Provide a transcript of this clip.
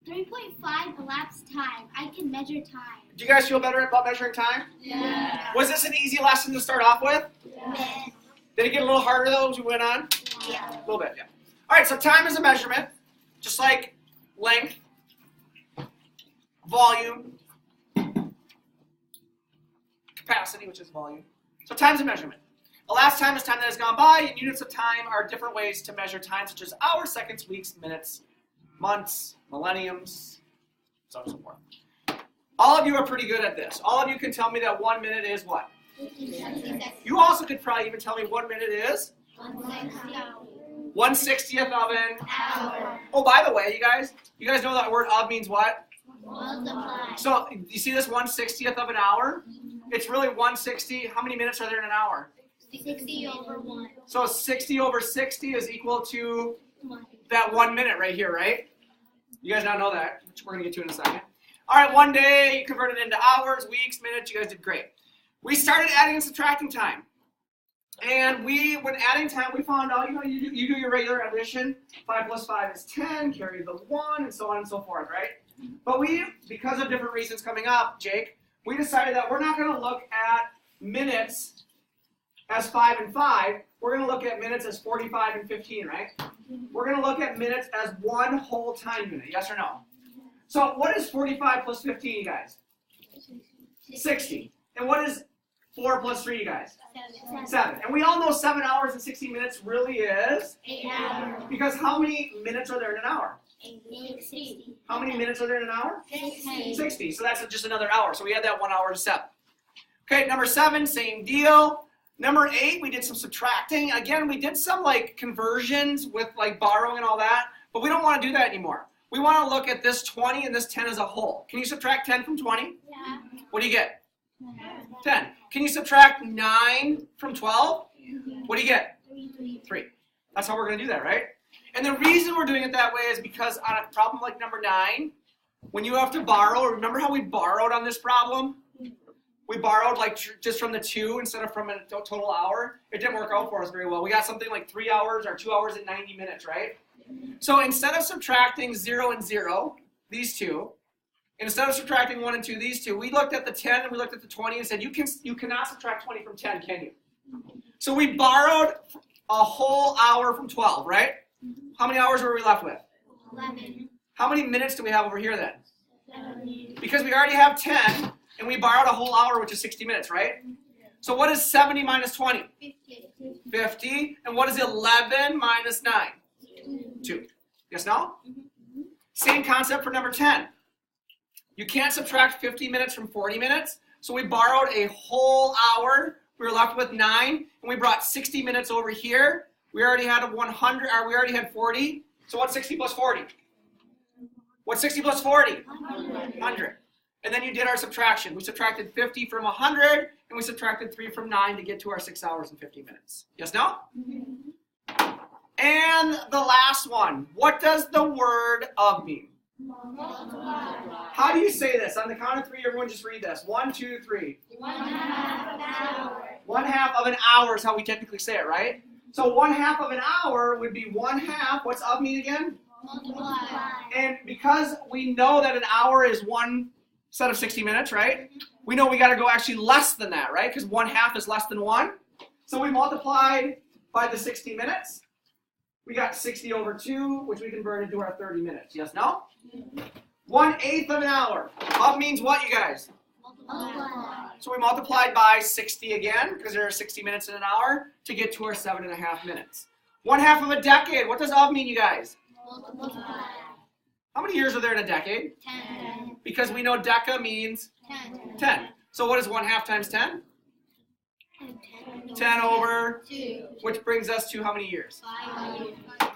3.5 elapsed time. I can measure time. Do you guys feel better about measuring time? Yeah. Was this an easy lesson to start off with? Yeah. Did it get a little harder though as we went on? Yeah. A little bit, yeah. All right, so time is a measurement, just like length, volume, capacity, which is volume. So time is a measurement. Elapsed time is time that has gone by, and units of time are different ways to measure time, such as hours, seconds, weeks, minutes, months, millenniums, so on and so forth. All of you are pretty good at this. All of you can tell me that 1 minute is what? 60 seconds. You also could probably even tell me 1 minute is 1/60th of an Hour. Oh, by the way, you guys know that word of means what? Multiply. So you see this 1/60th of an hour? It's really 160. How many minutes are there in an hour? 60 over 1. So 60 over 60 is equal to that 1 minute right here, right? You guys now know that, which we're going to get to in a second. All right, one day you converted it into hours, weeks, minutes. You guys did great. We started adding and subtracting time. And when adding time, we found out, you do your regular addition. 5 plus 5 is 10, carry the 1, and so on and so forth, right? But because of different reasons coming up, Jake, we decided that we're not going to look at minutes as 5 and 5. We're going to look at minutes as 45 and 15, right? We're going to look at minutes as one whole time unit, yes or no? So what is 45 plus 15, you guys? 60. And what is 4 plus 3, you guys? 7. And we all know 7 hours and 60 minutes really is? 8 hours. Because how many minutes are there in an hour? 60. How many minutes are there in an hour? 60. 60. So that's just another hour. So we add that 1 hour to 7. Okay, number 7, same deal. Number 8, we did some subtracting. Again, we did some conversions with borrowing and all that, but we don't want to do that anymore. We want to look at this 20 and this 10 as a whole. Can you subtract 10 from 20? Yeah. What do you get? 10. Can you subtract 9 from 12? What do you get? 3. That's how we're going to do that, right? And the reason we're doing it that way is because on a problem like number 9, when you have to borrow, remember how we borrowed on this problem? We borrowed just from the 2 instead of from a total hour. It didn't work out for us very well. We got something like 3 hours or 2 hours and 90 minutes, right? So instead of subtracting 0 and 0, these two, instead of subtracting 1 and 2, these two, we looked at the 10 and we looked at the 20 and said, you cannot subtract 20 from 10, can you? So we borrowed a whole hour from 12, right? How many hours were we left with? 11. How many minutes do we have over here then? 70. Because we already have 10, and we borrowed a whole hour, which is 60 minutes, right? So what is 70 minus 20? 50. 50. And what is 11 minus 9? 2. Yes, no? Same concept for number 10. You can't subtract 50 minutes from 40 minutes, so we borrowed a whole hour. We were left with 9, and we brought 60 minutes over here. We already had 100, or we already had 40. So what's 60 plus 40? What's 60 plus 40? 100. And then you did our subtraction. We subtracted 50 from 100, and we subtracted 3 from 9 to get to our 6 hours and 50 minutes. Yes, no? And the last one. What does the word of mean? Multiply. How do you say this? On the count of 3, everyone just read this. 1, 2, 3. 1/2 of an hour. 1/2 of an hour is how we technically say it, right? So 1/2 of an hour would be 1/2. What's of mean again? Multiply. And because we know that an hour is one set of 60 minutes, right? We know we got to go actually less than that, right? Because 1/2 is less than 1. So we multiplied by the 60 minutes. We got 60 over 2, which we converted to our 30 minutes. Yes, no? 1/8 of an hour. Of means what, you guys? Multiply. So we multiplied by 60 again, because there are 60 minutes in an hour, to get to our 7.5 minutes. 1/2 of a decade. What does of mean, you guys? Multiply. How many years are there in a decade? 10. Because we know deca means 10. So what is 1/2 times 10? 10 over, 2. which brings us to how many years? 5.